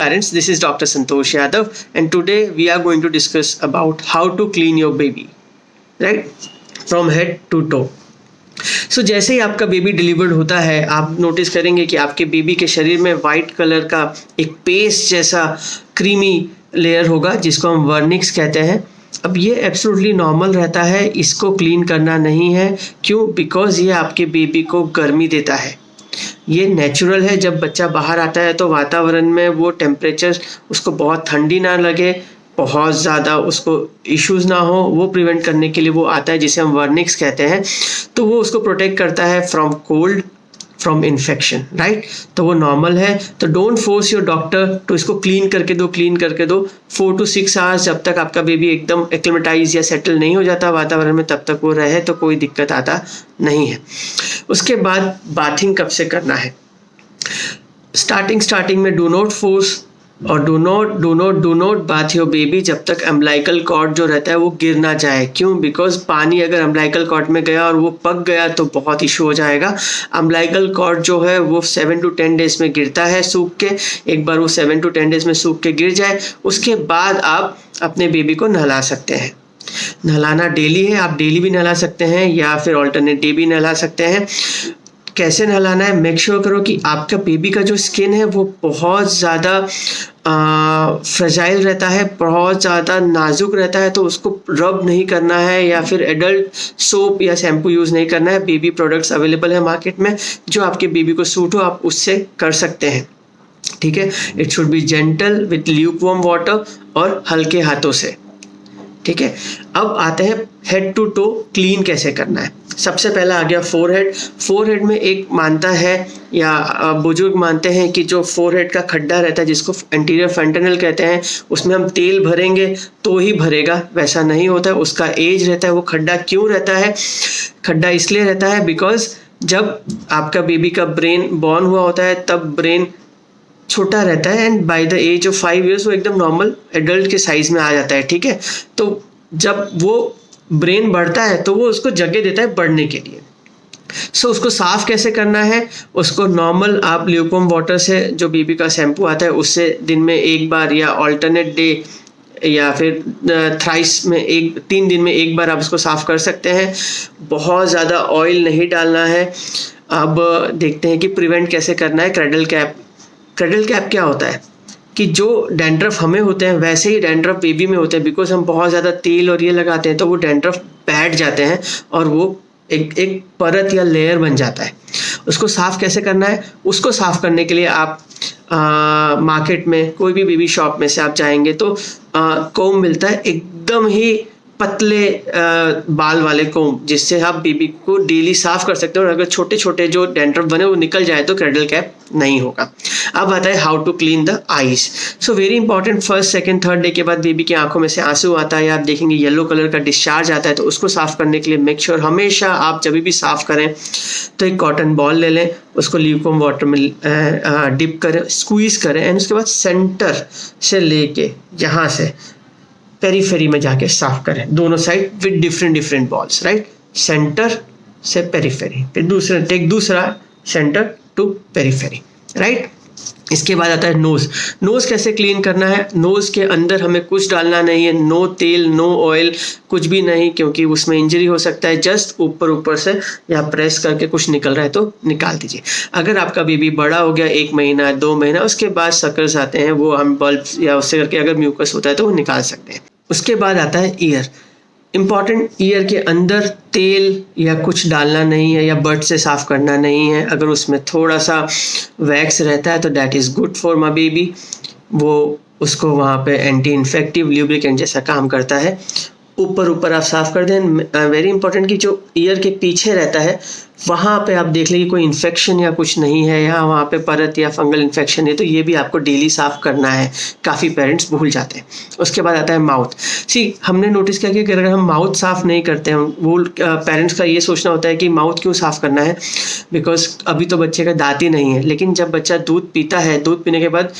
Parents, this is Dr. Santosh Yadav, and today we are going to discuss about how to clean your baby, right? From head to toe. So जैसे ही आपका baby delivered होता है, आप notice करेंगे कि आपके baby के शरीर में वाइट कलर का एक पेस्ट जैसा क्रीमी लेयर होगा जिसको हम वर्निक्स कहते हैं. अब ये एब्सोल्युटली नॉर्मल रहता है, इसको क्लीन करना नहीं है. क्यों? बिकॉज ये आपके बेबी को गर्मी देता है. ये नेचुरल है. जब बच्चा बाहर आता है तो वातावरण में वो टेम्परेचर उसको बहुत ठंडी ना लगे, बहुत ज़्यादा उसको इश्यूज़ ना हो, वो प्रिवेंट करने के लिए वो आता है जिसे हम वर्निक्स कहते हैं. तो वो उसको प्रोटेक्ट करता है from cold, from infection, right. तो वो नॉर्मल है. तो डोंट फोर्स योर डॉक्टर तो इसको क्लीन करके दो 4 to 6 आवर्स. जब तक आपका बेबी एकदम एक्लिमेटाइज या सेटल नहीं हो जाता वातावरण में तब तक वो रहे तो कोई दिक्कत आता नहीं है. उसके बाद बाथिंग कब से करना है? स्टार्टिंग में डू नॉट फोर्स और do not bath your baby जब तक अम्बिलिकल कॉर्ड जो रहता है वो गिर ना जाए. क्यों? बिकॉज पानी अगर अम्बिलिकल कॉर्ड में गया और वो पक गया तो बहुत इशू हो जाएगा. अम्बिलिकल कॉर्ड जो है वो 7 to 10 डेज में गिरता है सूख के. एक बार वो 7 to 10 डेज में सूख के गिर जाए उसके बाद आप अपने बेबी को नहला सकते हैं. नहलाना डेली है, आप डेली भी नहला सकते हैं या फिर ऑल्टरनेट डे भी नहला सकते हैं. कैसे नहलाना है? मेक श्योर करो कि आपका बेबी का जो स्किन है वो बहुत ज़्यादा फ्रेजाइल रहता है, बहुत ज़्यादा नाजुक रहता है. तो उसको रब नहीं करना है या फिर एडल्ट सोप या शैम्पू यूज़ नहीं करना है. बेबी प्रोडक्ट्स अवेलेबल है मार्केट में जो आपके बेबी को सूट हो, आप उससे कर सकते हैं. ठीक है. It should be gentle with lukewarm water और हल्के हाथों से. ठीक है. अब आते हैं हेड टू टो क्लीन कैसे करना है. सबसे पहला आ गया फोरहेड में एक मानता है या बुजुर्ग मानते हैं कि जो फोरहेड का खड्डा रहता है जिसको एंटीरियर फंटनल कहते हैं, उसमें हम तेल भरेंगे तो ही भरेगा, वैसा नहीं होता है. उसका एज रहता है. वो खड्डा क्यों रहता है? खड्डा इसलिए रहता है बिकॉज जब आपका बेबी का ब्रेन बॉर्न हुआ होता है तब ब्रेन छोटा रहता है and by the age of 5 years वो एकदम नॉर्मल एडल्ट के साइज में आ जाता है. ठीक है. तो जब वो ब्रेन बढ़ता है तो वो उसको जगह देता है बढ़ने के लिए. सो उसको साफ कैसे करना है? उसको नॉर्मल आप ल्यूकवार्म वाटर से, जो बेबी का शैम्पू आता है उससे दिन में एक बार या ऑल्टरनेट डे या फिर थ्राइस में 3 दिन में एक बार आप उसको साफ कर सकते हैं. बहुत ज़्यादा ऑयल नहीं डालना है. अब देखते हैं कि प्रिवेंट कैसे करना है. क्रैडल कैप क्या होता है कि जो डैंड्रफ हमें होते हैं वैसे ही डैंड्रफ बेबी में होते हैं. बिकॉज हम बहुत ज़्यादा तेल और ये लगाते हैं तो वो डैंड्रफ बैठ जाते हैं और वो एक परत या लेयर बन जाता है. उसको साफ़ कैसे करना है? उसको साफ़ करने के लिए आप मार्केट में कोई भी बेबी शॉप में से आप जाएंगे तो कोम मिलता है, एकदम ही पतले बाल वाले कोम, जिससे आप बेबी को डेली साफ कर सकते हो. और अगर छोटे छोटे जो डैंड्रफ बने वो निकल जाए तो क्रैडल कैप नहीं होगा. अब आता है how to clean the eyes. So very important. First, second, third day के बाद बेबी की आंखों में से आंसू आता है, आप देखेंगे येलो कलर का डिस्चार्ज आता है. तो उसको साफ करने के लिए मेक श्योर हमेशा आप जब भी साफ करें तो एक कॉटन बॉल ले लें, उसको ल्यूकवार्म वाटर में डिप करें, स्क्वीज करें एंड उसके बाद सेंटर से लेके यहाँ से पेरीफेरी में जाके साफ करें दोनों side with different balls, right. Centre से पेरीफेरी, फिर दूसरा सेंटर टू पेरीफेरी, राइट. इसके बाद आता है नोज कैसे क्लीन करना है. नोज के अंदर हमें कुछ डालना नहीं है. नो तेल, नो ऑयल, कुछ भी नहीं, क्योंकि उसमें इंजरी हो सकता है. जस्ट ऊपर से या प्रेस करके कुछ निकल रहा है तो निकाल दीजिए. अगर आपका बेबी बड़ा हो गया 1 महीना 2 महीना, उसके बाद सकर्स आते हैं, वो हम बल्ब या उससे करके अगर म्यूकस होता है तो वो निकाल सकते हैं. उसके बाद आता है ईयर. इम्पॉर्टेंट, ईयर के अंदर तेल या कुछ डालना नहीं है या बड से साफ करना नहीं है. अगर उसमें थोड़ा सा वैक्स रहता है तो that is good for my baby. वो उसको वहाँ पे एंटी इन्फेक्टिव ल्यूब्रिकेंट जैसा काम करता है. ऊपर आप साफ कर दें. वेरी इंपॉर्टेंट कि जो ईयर के पीछे रहता है वहाँ पे आप देख लीजिए कोई इन्फेक्शन या कुछ नहीं है या वहाँ पे परत या फंगल इन्फेक्शन है तो ये भी आपको डेली साफ करना है. काफ़ी पेरेंट्स भूल जाते हैं. उसके बाद आता है माउथ. हमने नोटिस किया कि अगर हम माउथ साफ़ नहीं करते हैं, वो पेरेंट्स का ये सोचना होता है कि माउथ क्यों साफ़ करना है, बिकॉज अभी तो बच्चे का दांत ही नहीं है. लेकिन जब बच्चा दूध पीता है, दूध पीने के बाद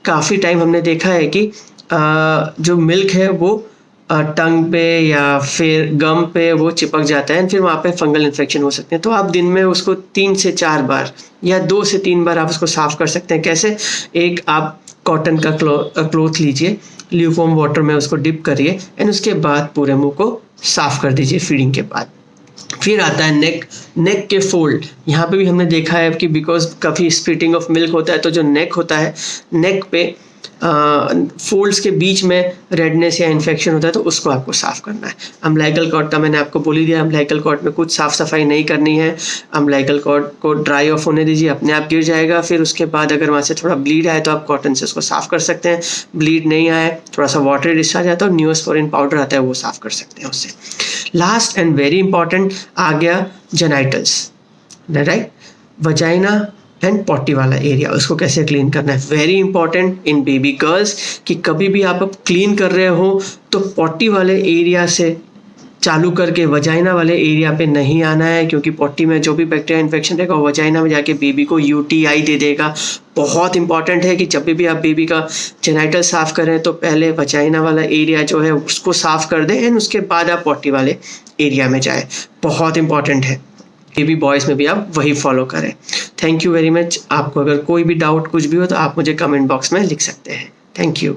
काफ़ी टाइम हमने देखा है कि जो मिल्क है वो टंग पे या फिर गम पे वो चिपक जाता है, फिर वहाँ पे फंगल इन्फेक्शन हो सकते हैं. तो आप दिन में उसको 3 से 4 बार या 2 से 3 बार आप उसको साफ़ कर सकते हैं. कैसे? एक आप कॉटन का क्लॉथ लीजिए, ल्यूकवार्म वाटर में उसको डिप करिए एंड उसके बाद पूरे मुंह को साफ कर दीजिए फीडिंग के बाद। फिर आता है नेक के फोल्ड। यहाँ पे भी हमने देखा है कि बिकॉज काफ़ी स्प्लिटिंग ऑफ मिल्क होता है तो जो नेक होता है, नेक पे फोल्ड्स के बीच में रेडनेस या इन्फेक्शन होता है तो उसको आपको साफ करना है। अम्बिलिकल कॉर्ड का मैंने आपको बोल ही दिया, अम्बिलिकल कॉर्ड में कुछ साफ सफाई नहीं करनी है। अम्बिलिकल कॉर्ड को ड्राई ऑफ होने दीजिए, अपने आप गिर जाएगा। फिर उसके बाद अगर वहाँ से थोड़ा ब्लीड आए तो आप कॉटन से उसको साफ कर सकते हैं। ब्लीड नहीं आए, थोड़ा सा वाटर डिस्चार्ज आता है तो न्यूरोस्पोरिन पाउडर आता है वो साफ कर सकते हैं उससे। लास्ट एंड वेरी इंपॉर्टेंट आ गया genitals, right, vagina and potty वाला एरिया, उसको कैसे क्लीन करना है। Very important in baby girls कि कभी भी आप क्लीन कर रहे हो तो पॉटी वाले एरिया से चालू करके वजाइना वाले एरिया पे नहीं आना है, क्योंकि पॉटी में जो भी बैक्टीरिया इन्फेक्शन रहेगा वो वजाइना में जाके बेबी को यूटीआई दे देगा। बहुत इंपॉर्टेंट है कि जब भी आप बेबी का जेनाइटल साफ करें तो पहले वजाइना वाला एरिया जो है उसको साफ कर दें एंड उसके बाद आप पॉटी वाले एरिया में जाएं। बहुत इंपॉर्टेंट है, बेबी बॉयज़ में भी आप वही फॉलो करें। Thank you very much. आपको अगर कोई भी डाउट कुछ भी हो तो आप मुझे कमेंट बॉक्स में लिख सकते हैं। Thank you.